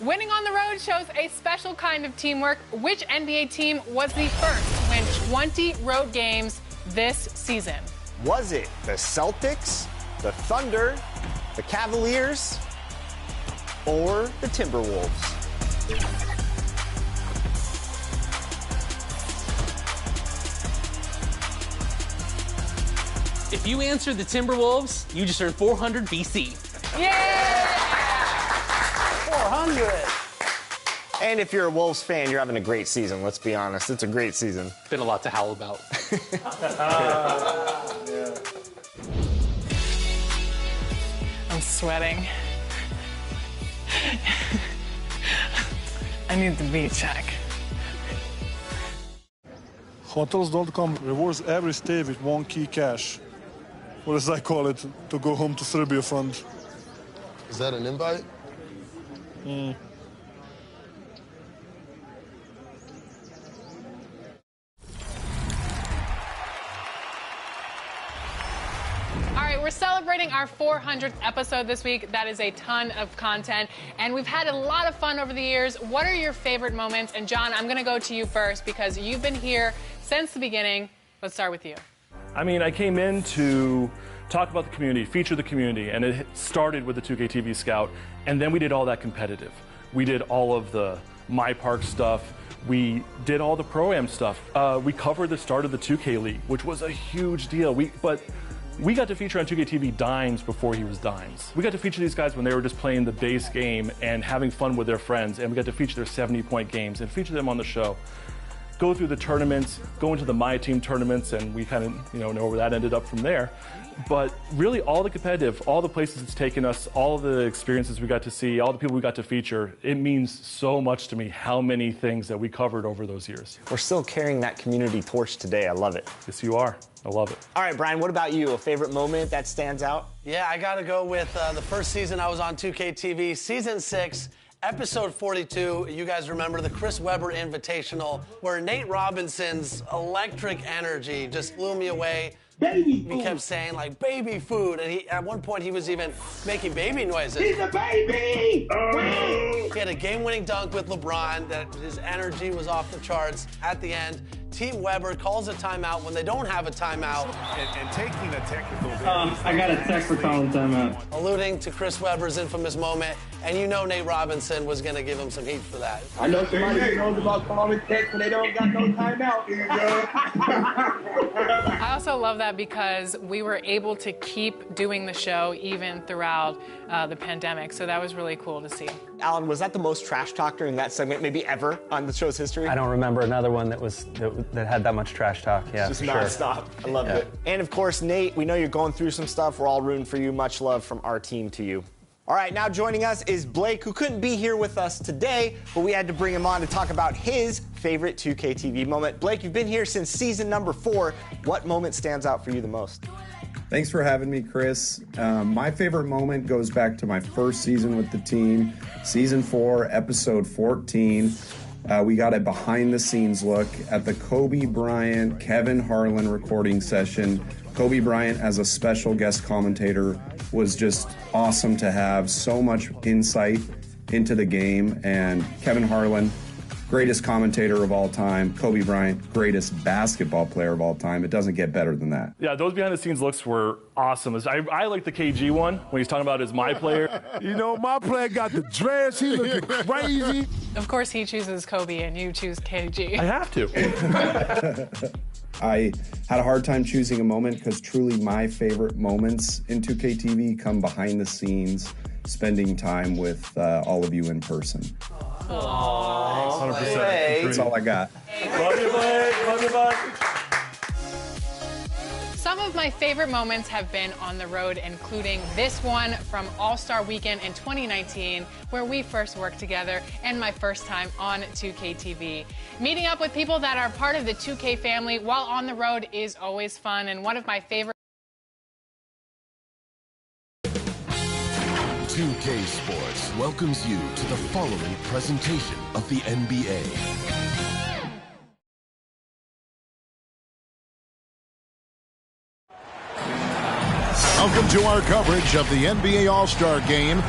Winning on the road shows a special kind of teamwork. Which NBA team was the first to win 20 road games this season? Was it the Celtics, the Thunder, the Cavaliers, or the Timberwolves? If you answered the Timberwolves, you just earned 400 BC. Yeah! 400. And if you're a Wolves fan, you're having a great season. Let's be honest. It's a great season. Been a lot to howl about. I'm sweating. I need the beat check. Hotels.com rewards every stay with 1 key cash. Or as I call it, to go home to Serbia fund. Is that an invite? All right, we're celebrating our 400th episode this week. That is a ton of content, and we've had a lot of fun over the years. What are your favorite moments? And John, I'm going to go to you first because you've been here since the beginning. Let's start with you. I mean, I came in to talk about the community, feature the community, and it started with the 2K TV Scout, and then we did all that competitive. We did all of the My Park stuff. We did all the Pro-Am stuff. We covered the start of the 2K League, which was a huge deal. But we got to feature on 2K TV Dimes before he was Dimes. We got to feature these guys when they were just playing the base game and having fun with their friends, and we got to feature their 70-point games and feature them on the show. Go through the tournaments, go into the My Team tournaments, and we kind of know where that ended up from there. But really, all the competitive, all the places it's taken us, all the experiences we got to see, all the people we got to feature, it means so much to me how many things that we covered over those years. We're still carrying that community torch today. I love it. Yes, you are. I love it. All right, Brian, what about you? A favorite moment that stands out? Yeah, I got to go with the first season I was on 2K TV, Season 6, Episode 42. You guys remember the Chris Webber Invitational, where Nate Robinson's electric energy just blew me away. Baby food. He kept saying, like, baby food, and at one point he was even making baby noises. He's a baby! He had a game-winning dunk with LeBron that his energy was off the charts. At the end, Team Webber calls a timeout when they don't have a timeout. And taking a technical... I got a text for calling timeout. Alluding to Chris Webber's infamous moment, and you know Nate Robinson was going to give him some heat for that. I know somebody who knows about calling text when they don't got no timeout. Here you go. I also love that because we were able to keep doing the show even throughout the pandemic, so that was really cool to see. Alan, was that the most trash talk during that segment, maybe ever, on the show's history? I don't remember another one that had that much trash talk. Yeah, just for nonstop. Sure. I loved it. And of course, Nate, we know you're going through some stuff. We're all rooting for you. Much love from our team to you. All right, now joining us is Blake, who couldn't be here with us today, but we had to bring him on to talk about his favorite 2K TV moment. Blake, you've been here since season number 4. What moment stands out for you the most? Thanks for having me, Chris. My favorite moment goes back to my first season with the team, season 4, episode 14. We got a behind-the-scenes look at the Kobe Bryant, Kevin Harlan recording session. Kobe Bryant as a special guest commentator was just awesome to have. So much insight into the game. And Kevin Harlan, greatest commentator of all time. Kobe Bryant, greatest basketball player of all time. It doesn't get better than that. Yeah, those behind-the-scenes looks were awesome. I like the KG one when he's talking about his my player. You know, my player got the dress. He looking crazy. Of course, he chooses Kobe and you choose KG. I have to. I had a hard time choosing a moment because truly my favorite moments in 2K TV come behind the scenes, spending time with all of you in person. Aww. 100%. That's all I got. Love you, Blake. Love you, bud. Some of my favorite moments have been on the road, including this one from All-Star Weekend in 2019, where we first worked together, and my first time on 2K TV. Meeting up with people that are part of the 2K family while on the road is always fun, and one of my favorite 2K Sports welcomes you to the following presentation of the NBA. Welcome to our coverage of the NBA All-Star Game.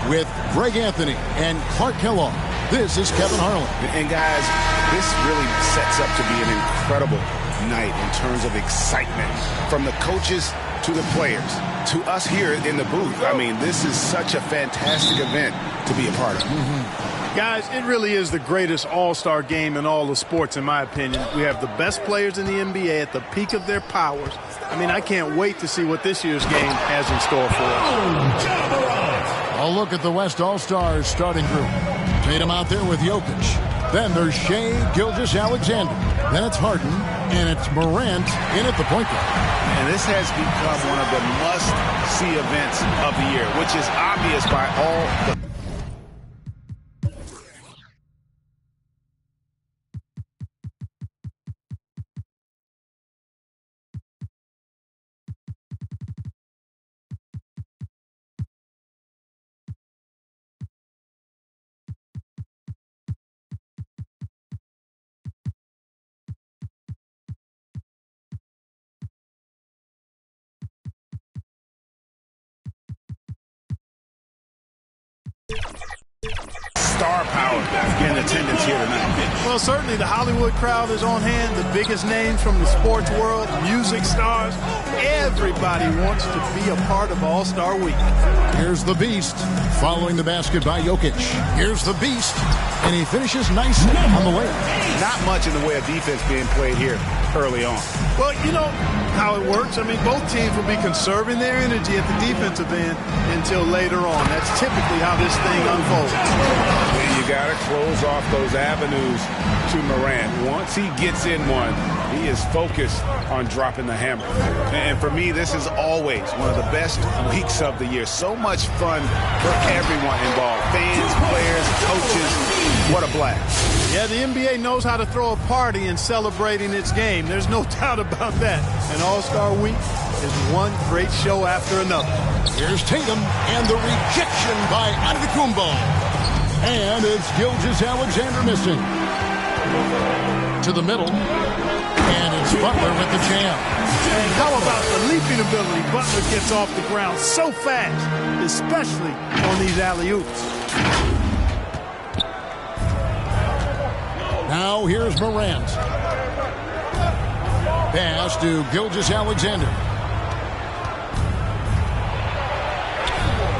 with Greg Anthony and Clark Kellogg. This is Kevin Harlan. And guys, this really sets up to be an incredible night in terms of excitement. From the coaches to the players, to us here in the booth. I mean, this is such a fantastic event to be a part of. Guys, it really is the greatest all-star game in all of sports, in my opinion. We have the best players in the NBA at the peak of their powers. I mean, I can't wait to see what this year's game has in store for us. A look at the West All-Stars starting group. Tatum out there with Jokic. Then there's Shea Gilgeous-Alexander. Then it's Harden, and it's Morant in at the point guard. And this has become one of the must-see events of the year, which is obvious by all the... star power in attendance here tonight. Well, certainly the Hollywood crowd is on hand, the biggest names from the sports world, music stars. Everybody wants to be a part of All-Star Week. Here's the Beast, following the basket by Jokic. Here's the Beast, and he finishes nicely on the way. Not much in the way of defense being played here early on. Well, you know how it works. I mean, both teams will be conserving their energy at the defensive end until later on. That's typically how this thing unfolds. And you got to close off those avenues to Morant. Once he gets in one, he is focused on dropping the hammer. And for me, this is always one of the best weeks of the year. So much fun for everyone involved. Fans, players, coaches. What a blast. Yeah, the NBA knows how to throw a party in celebrating its game. There's no doubt about that. And All-Star Week is one great show after another. Here's Tatum and the rejection by Antetokounmpo. And it's Gilgeous-Alexander missing. To the middle. And it's Butler with the jam. And how about the leaping ability? Butler gets off the ground so fast, especially on these alley-oops. Now here's Morant. Pass to Gilgeous-Alexander.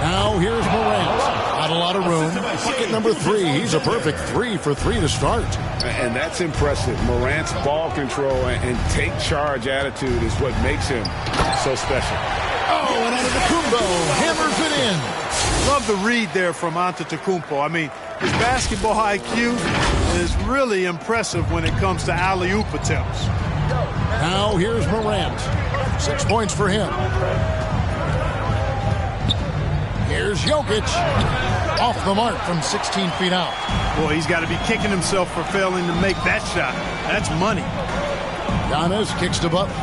Now here's Morant. Not a lot of room. Bucket number 3. He's a perfect 3 for 3 to start. And that's impressive. Morant's ball control and take charge attitude is what makes him so special. Oh, and Antetokounmpo hammers it in. Love the read there from Antetokounmpo. I mean, his basketball IQ is really impressive when it comes to alley-oop attempts. Now here's Morant. 6 points for him. Here's Jokic. Off the mark from 16 feet out. Boy, he's got to be kicking himself for failing to make that shot. That's money. Giannis kicks to Butler.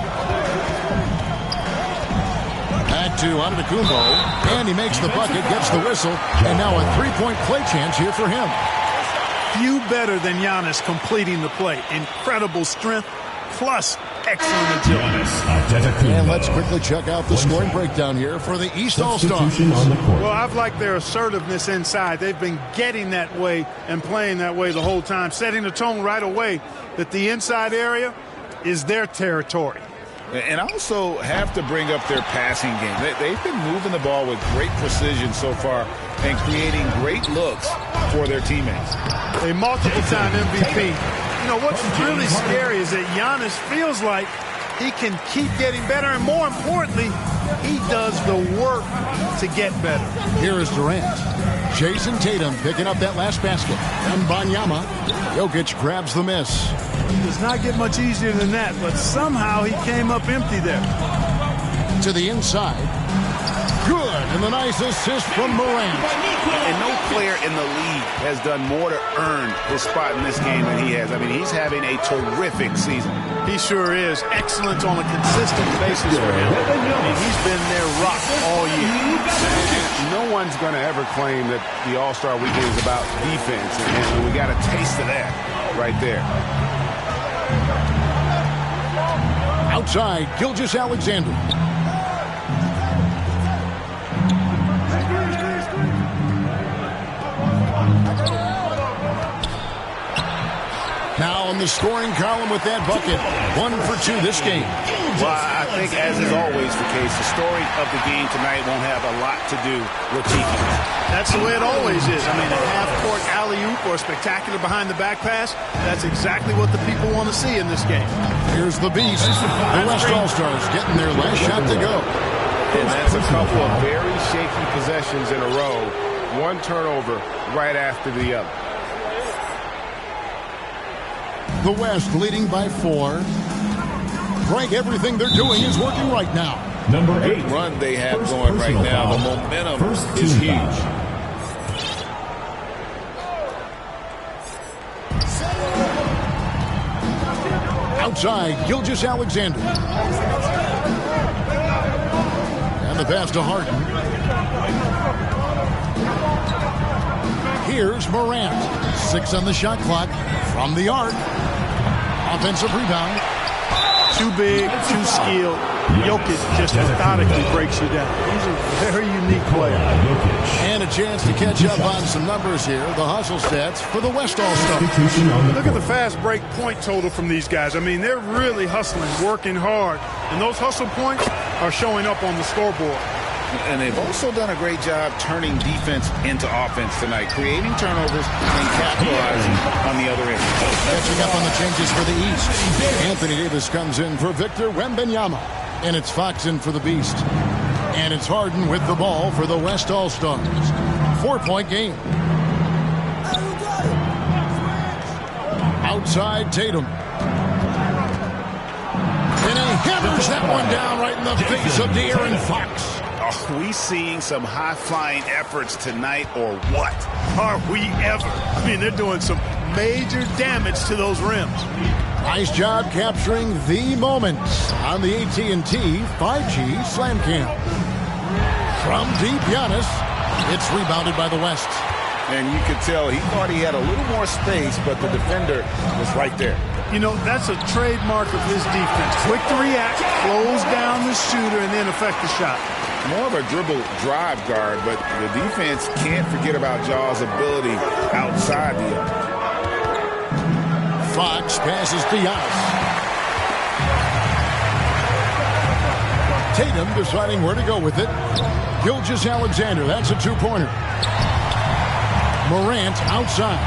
Back to Antetokounmpo. And he makes the bucket, gets the whistle. And now a three-point play chance here for him. Few better than Giannis completing the play. Incredible strength, plus excellent agility. And let's quickly check out the scoring breakdown here for the East All-Stars. Well, I've liked their assertiveness inside. They've been getting that way and playing that way the whole time, setting the tone right away that the inside area is their territory. And also have to bring up their passing game. They've been moving the ball with great precision so far and creating great looks for their teammates. A multiple-time MVP. You know, what's really scary is that Giannis feels like he can keep getting better, and more importantly, he does the work to get better. Here is Durant. Jason Tatum picking up that last basket. And Banyama. Jokic grabs the miss. It does not get much easier than that, but somehow he came up empty there. To the inside. Good, and the nice assist from Morant. And no player in the league has done more to earn his spot in this game than he has. I mean, he's having a terrific season. He sure is. Excellent on a consistent basis for him. I mean, he's been their rock all year. No one's going to ever claim that the All-Star Weekend is about defense, and we got a taste of that right there. Outside, Gilgeous-Alexander. in the scoring column with that bucket. 1 for 2 this game. Well, I think, as is always the case, the story of the game tonight won't have a lot to do with defense. That's the way it always is. I mean, a half-court alley-oop or a spectacular behind-the-back pass, that's exactly what the people want to see in this game. Here's the Beast. The West All-Stars getting their last shot to go. And that's a couple of very shaky possessions in a row. One turnover right after the other. The West leading by 4. Greg, everything they're doing is working right now. Number 8 run they have going right now. The momentum is huge. Outside, Gilgeous-Alexander. And the pass to Harden. Here's Morant. 6 on the shot clock from the arc. Offensive rebound. Too big, too skilled. Jokic just methodically breaks you down. He's a very unique player. And a chance to catch up on some numbers here. The hustle stats for the West All-Stars. Look at the fast break point total from these guys. I mean, they're really hustling, working hard. And those hustle points are showing up on the scoreboard. And they've also done a great job turning defense into offense tonight, creating turnovers and capitalizing on the other end. Catching up on the changes for the East. Anthony Davis comes in for Victor Wembanyama. And it's Fox in for the Beast. And it's Harden with the ball for the West All-Stars. 4-point game. Outside Tatum. And he hammers that one down right in the face of De'Aaron Fox. Are we seeing some high-flying efforts tonight or what? Are we ever? I mean, they're doing some major damage to those rims. Nice job capturing the moment on the AT&T 5G Slam Cam. From deep, Giannis. It's rebounded by the West. And you could tell he thought he had a little more space, but the defender was right there. You know, that's a trademark of his defense. Quick to react, close down the shooter, and then affect the shot. More of a dribble drive guard, but the defense can't forget about Jaw's ability outside the arc. Fox passes to Giannis. Tatum deciding where to go with it. Gilgeous-Alexander, that's a 2-pointer. Morant outside.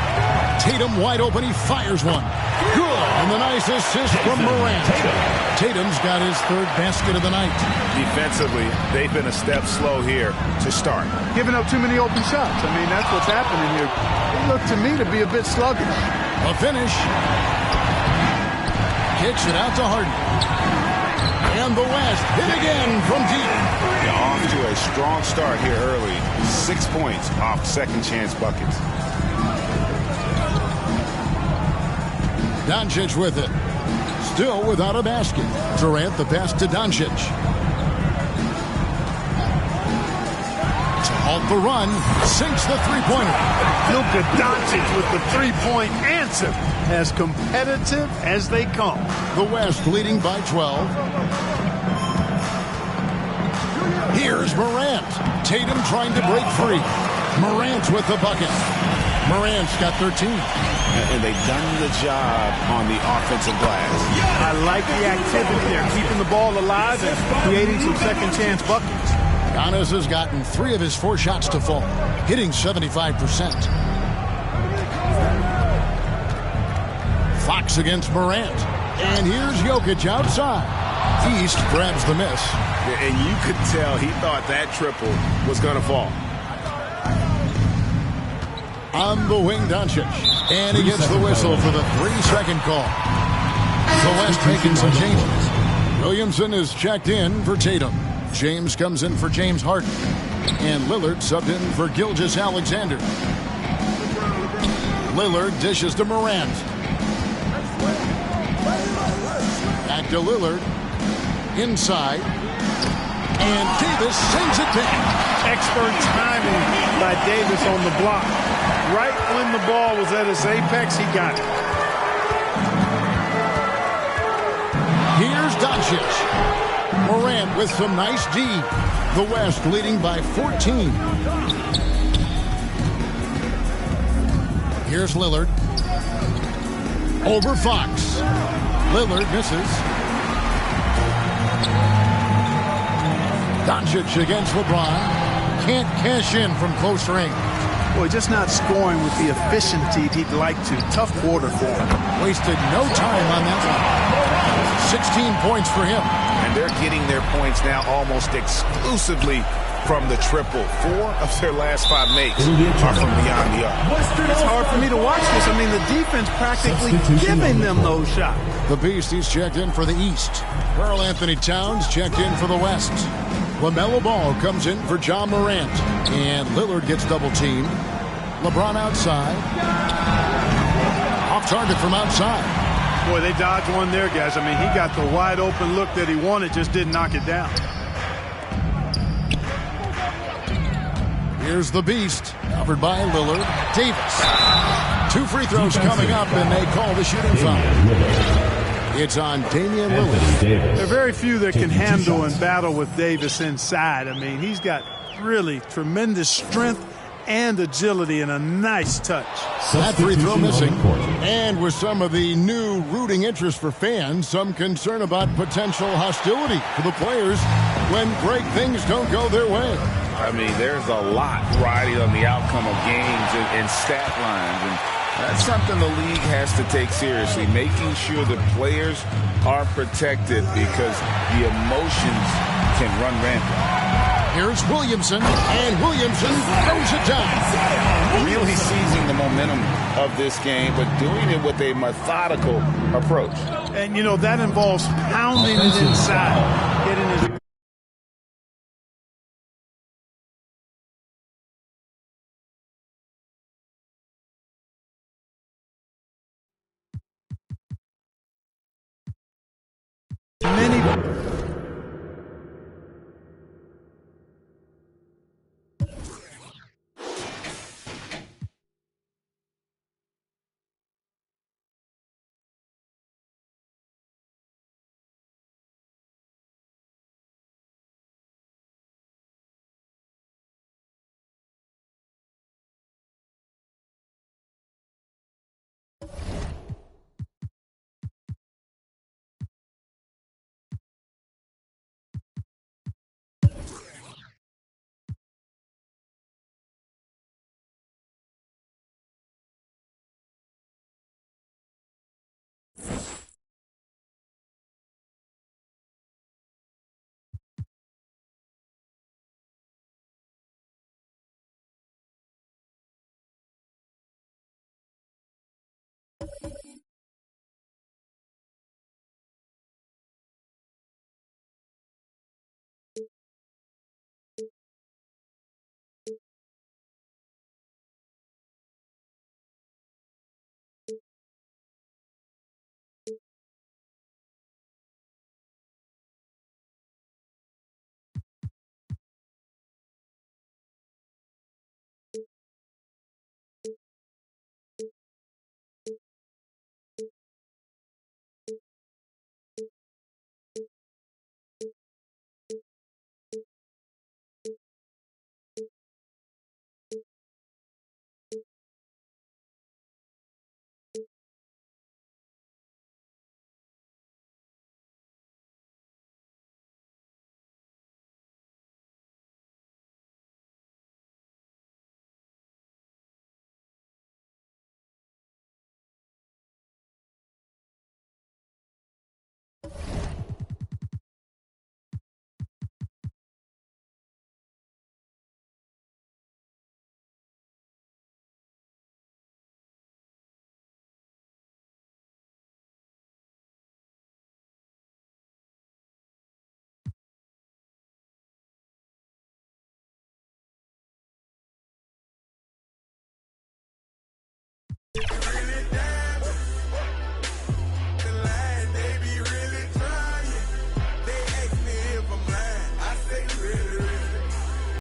Tatum wide open, he fires one. Good, and the nice assist from Morant. Tatum's got his 3rd basket of the night. Defensively, they've been a step slow here to start. Giving up too many open shots. I mean, that's what's happening here. It looked to me to be a bit sluggish. A finish. Kicks it out to Harden. And the West hit again from deep. Yeah, off to a strong start here early. 6 points off second chance buckets. Doncic with it. Still without a basket. Durant the pass to Doncic. To halt the run, sinks the 3-pointer. Luka Doncic with the 3-point answer. As competitive as they come. The West leading by 12. Here's Morant. Tatum trying to break free. Morant with the bucket. Morant's got 13. And they've done the job on the offensive glass. I like the activity there, keeping the ball alive and creating some second chance buckets. Giannis has gotten 3 of his 4 shots to fall, hitting 75%. Fox against Morant. And here's Jokic outside. East grabs the miss. And you could tell he thought that triple was going to fall. On the wing, Doncic. And he gets the whistle for the 3-second call. The West making some changes. Williamson is checked in for Tatum. James comes in for James Harden. And Lillard subbed in for Gilgeous-Alexander. Lillard dishes to Morant. Back to Lillard. Inside. And Davis sends it back. Expert timing by Davis on the block. Right when the ball was at its apex, he got it. Here's Doncic. Morant with some nice D. The West leading by 14. Here's Lillard. Over Fox. Lillard misses. Doncic against LeBron. Can't cash in from close range. Boy, just not scoring with the efficiency he'd like to. Tough quarter for him. Wasted no time on that one. 16 points for him. And they're getting their points now almost exclusively from the triple. 4 of their last 5 makes are from beyond the arc. It's hard for me to watch this. I mean, the defense practically giving them those shots. The Beast, he's checked in for the East. Karl Anthony Towns checked in for the West. LaMelo Ball comes in for John Morant. And Lillard gets double-teamed. LeBron outside. Off target from outside. Boy, they dodged one there, guys. I mean, he got the wide-open look that he wanted, just didn't knock it down. Here's the Beast, covered by Lillard. Davis. 2 free throws coming up, and they call the shooting foul. It's on Damian Lillard. There are very few that can handle and battle with Davis inside. I mean, he's got really tremendous strength and agility and a nice touch. That free throw missing. And with some of the new rooting interest for fans, some concern about potential hostility for the players when great things don't go their way. I mean, there's a lot riding on the outcome of games and stat lines. And that's something the league has to take seriously, making sure the players are protected because the emotions can run rampant. Here's Williamson, and Williamson throws it down. Really seizing the momentum of this game, but doing it with a methodical approach. And, you know, that involves pounding it inside, getting it. Many.